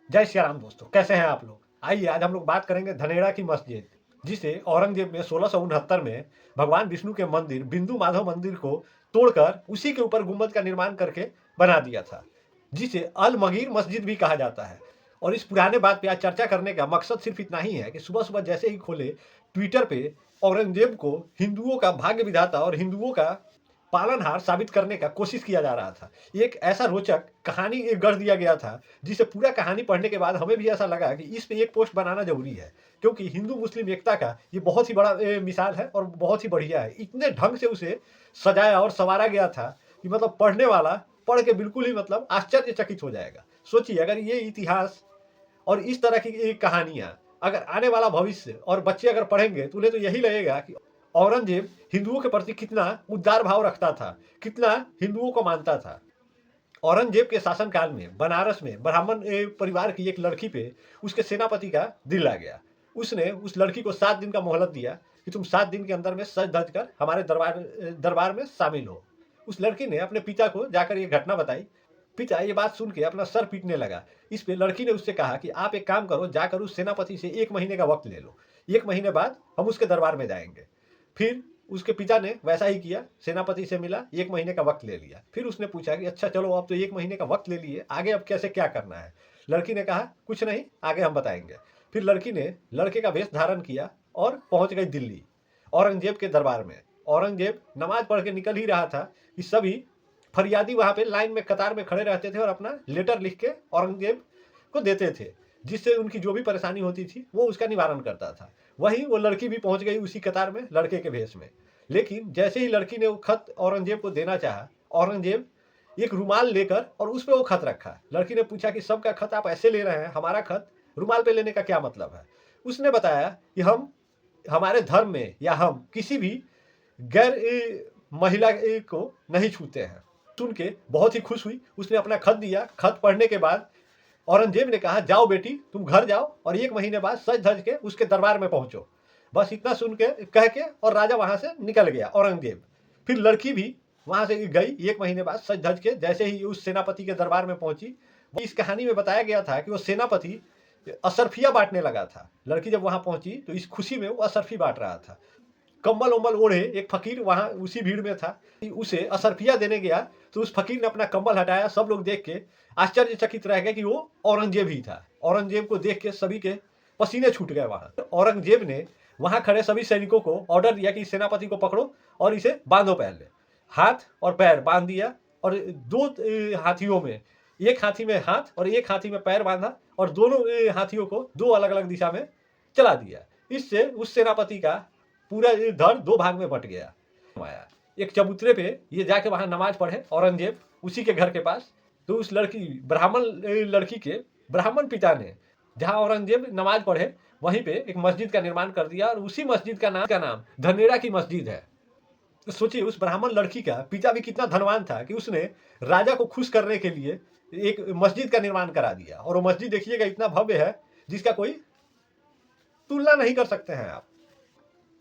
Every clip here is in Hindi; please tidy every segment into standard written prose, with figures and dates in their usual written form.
जय श्री राम दोस्तों, कैसे हैं आप लोग। आइए आज हम लोग बात करेंगे धनेड़ा की मस्जिद, जिसे औरंगजेब ने 1669 में भगवान विष्णु के मंदिर बिंदु माधव मंदिर को तोड़कर उसी के ऊपर गुम्बद का निर्माण करके बना दिया था, जिसे अल मगीर मस्जिद भी कहा जाता है। और इस पुराने बात पे आज चर्चा करने का मकसद सिर्फ इतना ही है कि सुबह सुबह जैसे ही खोले ट्विटर पे औरंगजेब को हिंदुओं का भाग्य विधाता और हिंदुओं का पालनहार साबित करने का कोशिश किया जा रहा था। एक ऐसा रोचक कहानी गढ़ दिया गया था, जिसे पूरा कहानी पढ़ने के बाद हमें भी ऐसा लगा कि इस पे एक पोस्ट बनाना जरूरी है, क्योंकि हिंदू मुस्लिम एकता का ये बहुत ही बड़ा मिसाल है और बहुत ही बढ़िया है। इतने ढंग से उसे सजाया और संवारा गया था कि मतलब पढ़ने वाला पढ़ के बिल्कुल ही मतलब आश्चर्यचकित हो जाएगा। सोचिए, अगर ये इतिहास और इस तरह की कहानियां अगर आने वाला भविष्य और बच्चे अगर पढ़ेंगे तो उन्हें तो यही लगेगा कि औरंगजेब हिंदुओं के प्रति कितना उदार भाव रखता था, कितना हिंदुओं को मानता था। औरंगजेब के शासनकाल में बनारस में ब्राह्मण परिवार की एक लड़की पे उसके सेनापति का दिल आ गया। उसने उस लड़की को 7 दिन का मोहलत दिया कि तुम 7 दिन के अंदर में सज धज कर हमारे दरबार में शामिल हो। उस लड़की ने अपने पिता को जाकर ये घटना बताई। पिता ये बात सुन के अपना सर पीटने लगा। इस पे लड़की ने उससे कहा कि आप एक काम करो, जाकर उस सेनापति से 1 महीने का वक्त ले लो, 1 महीने बाद हम उसके दरबार में जाएंगे। फिर उसके पिता ने वैसा ही किया, सेनापति से मिला, 1 महीने का वक्त ले लिया। फिर उसने पूछा कि अच्छा चलो, अब तो 1 महीने का वक्त ले लिए, आगे अब कैसे क्या करना है। लड़की ने कहा कुछ नहीं, आगे हम बताएंगे। फिर लड़की ने लड़के का वेश धारण किया और पहुंच गई दिल्ली औरंगजेब के दरबार में। औरंगजेब नमाज पढ़ के निकल ही रहा था कि सभी फरियादी वहां पे लाइन में कतार में खड़े रहते थे और अपना लेटर लिख के औरंगजेब को देते थे, जिससे उनकी जो भी परेशानी होती थी वो उसका निवारण करता था। वहीं वो लड़की भी पहुंच गई उसी कतार में लड़के के भेष में। लेकिन जैसे ही लड़की ने वो खत औरंगजेब को देना चाहा, औरंगजेब एक रुमाल लेकर और उस पर वो खत रखा। लड़की ने पूछा कि सबका खत आप ऐसे ले रहे हैं, हमारा खत रुमाल पे लेने का क्या मतलब है। उसने बताया कि हम हमारे धर्म में या हम किसी भी गैर महिला को नहीं छूते हैं। सुन के बहुत ही खुश हुई, उसने अपना खत दिया। खत पढ़ने के बाद औरंगजेब ने कहा जाओ बेटी, तुम घर जाओ और 1 महीने बाद सज धज के उसके दरबार में पहुंचो। बस इतना सुन के कह के और राजा वहां से निकल गया औरंगजेब। फिर लड़की भी वहां से गई 1 महीने बाद सज धज के। जैसे ही उस सेनापति के दरबार में पहुंची, इस कहानी में बताया गया था कि वो सेनापति असरफिया बांटने लगा था। लड़की जब वहां पहुंची तो इस खुशी में वो असरफी बांट रहा था। कंबल उम्बल ओढ़े एक फकीर वहां उसी भीड़ में था, उसे असरफिया देने गया तो उस फकीर ने अपना कंबल हटाया। सब लोग देख के आश्चर्यचकित रह गए कि वो औरंगजेब ही था। औरंगजेब को देख के सभी के पसीने छूट गए। वहां औरंगजेब ने वहां खड़े सभी सैनिकों को ऑर्डर दिया कि सेनापति को पकड़ो और इसे बांधो। पहले हाथ और पैर बांध दिया और 2 हाथियों में, एक हाथी में हाथ और एक हाथी में पैर बांधा और दोनों हाथियों को 2 अलग अलग दिशा में चला दिया। इससे उस सेनापति का पूरा धड़ 2 भाग में बट गया। आया एक चबूतरे पे ये जाके वहां नमाज पढ़े औरंगजेब उसी के घर के पास। तो उस लड़की ब्राह्मण लड़की के ब्राह्मण पिता ने जहां औरंगजेब नमाज पढ़े वहीं पे एक मस्जिद का निर्माण कर दिया और उसी मस्जिद का नाम धनेड़ा की मस्जिद है। तो सोचिए, उस ब्राह्मण लड़की का पिता भी कितना धनवान था कि उसने राजा को खुश करने के लिए एक मस्जिद का निर्माण करा दिया। और वो मस्जिद देखिएगा इतना भव्य है जिसका कोई तुलना नहीं कर सकते हैं आप,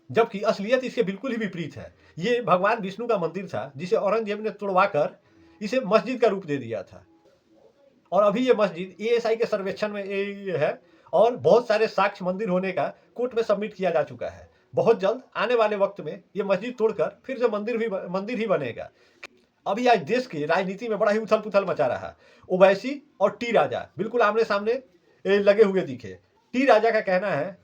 जबकि असलियत इसके बिल्कुल ही विपरीत है। ये भगवान विष्णु का मंदिर था जिसे औरंगजेब ने तोड़वाकर इसे मस्जिद का रूप दे दिया था। और अभी ये मस्जिद एएसआई के सर्वेक्षण में है और बहुत सारे साक्ष्य मंदिर होने का कोर्ट में सबमिट किया जा चुका है। बहुत जल्द आने वाले वक्त में ये मस्जिद तोड़कर फिर से मंदिर ही बनेगा। अभी आज देश की राजनीति में बड़ा ही उथल पुथल मचा रहा। ओवैसी और टी राजा बिल्कुल आमने सामने लगे हुए दिखे। टी राजा का कहना है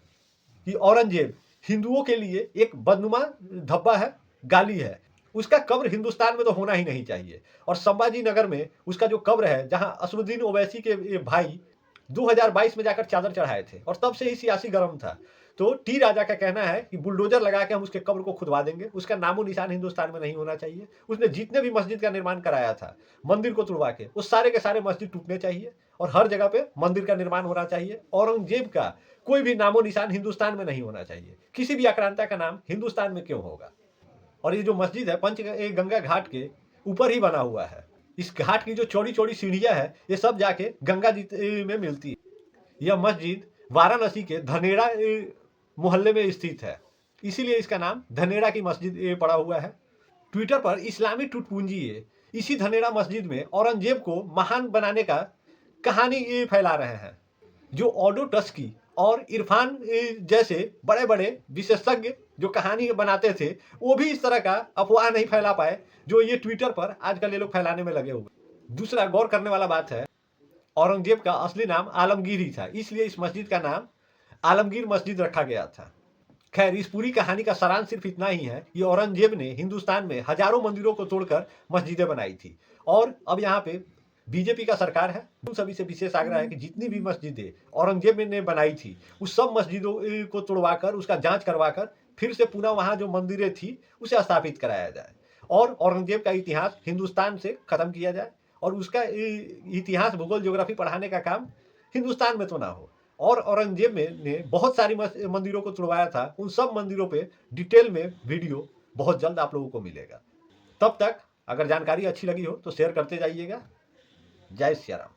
कि औरंगजेब हिंदुओं के लिए एक बदनुमा धब्बा है, गाली है। उसका कब्र हिंदुस्तान में तो होना ही नहीं चाहिए। और संभाजी नगर में उसका जो कब्र है, जहां असदुद्दीन ओवैसी के भाई 2022 में जाकर चादर चढ़ाए थे और तब से ही सियासी गर्म था। तो टी राजा का कहना है कि बुलडोजर लगा के हम उसके कब्र को खुदवा देंगे, उसका नामो निशान हिंदुस्तान में नहीं होना चाहिए। उसने जितने भी मस्जिद का निर्माण कराया था मंदिर को तुड़वा के, उस सारे के सारे मस्जिद टूटने चाहिए और हर जगह पे मंदिर का निर्माण होना चाहिए। औरंगजेब का कोई भी नामो निशान हिंदुस्तान में नहीं होना चाहिए। किसी भी आक्रांता का नाम हिंदुस्तान में क्यों होगा। और ये जो मस्जिद है पंचगंगा घाट के ऊपर ही बना हुआ है। इस घाट की जो चौड़ी चौड़ी सीढ़ियां है ये सब जाके गंगा जी में मिलती है। यह मस्जिद वाराणसी के धनेड़ा मोहल्ले में स्थित है, इसीलिए इसका नाम धनेड़ा की मस्जिद पड़ा हुआ है। ट्विटर पर इस्लामी टुटपुंजी इसी धनेड़ा मस्जिद में औरंगजेब को महान बनाने का कहानी फैला रहे हैं। जो ऑडो टस्की और इरफान जैसे बड़े बड़े विशेषज्ञ जो कहानी बनाते थे, वो भी इस तरह का अफवाह नहीं फैला पाए जो ये ट्विटर पर आजकल ये लोग फैलाने में लगे हुए। दूसरा गौर करने वाला बात है, औरंगजेब का असली नाम आलमगीर ही था, इसलिए इस मस्जिद का नाम आलमगीर मस्जिद रखा गया था। खैर, इस पूरी कहानी का सारांश सिर्फ इतना ही है कि औरंगजेब ने हिंदुस्तान में हजारों मंदिरों को तोड़कर मस्जिदें बनाई थी, और अब यहाँ पे बीजेपी का सरकार है। उन सभी से विशेष आग्रह है कि जितनी भी मस्जिदें औरंगजेब ने बनाई थी, उस सब मस्जिदों को तोड़वाकर, उसका जांच करवाकर फिर से पुनः वहाँ जो मंदिरें थी उसे स्थापित कराया जाए, और औरंगजेब का इतिहास हिंदुस्तान से खत्म किया जाए, और उसका इतिहास, भूगोल, ज्योग्राफी पढ़ाने का काम हिंदुस्तान में तो ना हो। और औरंगजेब ने बहुत सारी मंदिरों को तुड़वाया था, उन सब मंदिरों पे डिटेल में वीडियो बहुत जल्द आप लोगों को मिलेगा। तब तक अगर जानकारी अच्छी लगी हो तो शेयर करते जाइएगा। जय सिया राम।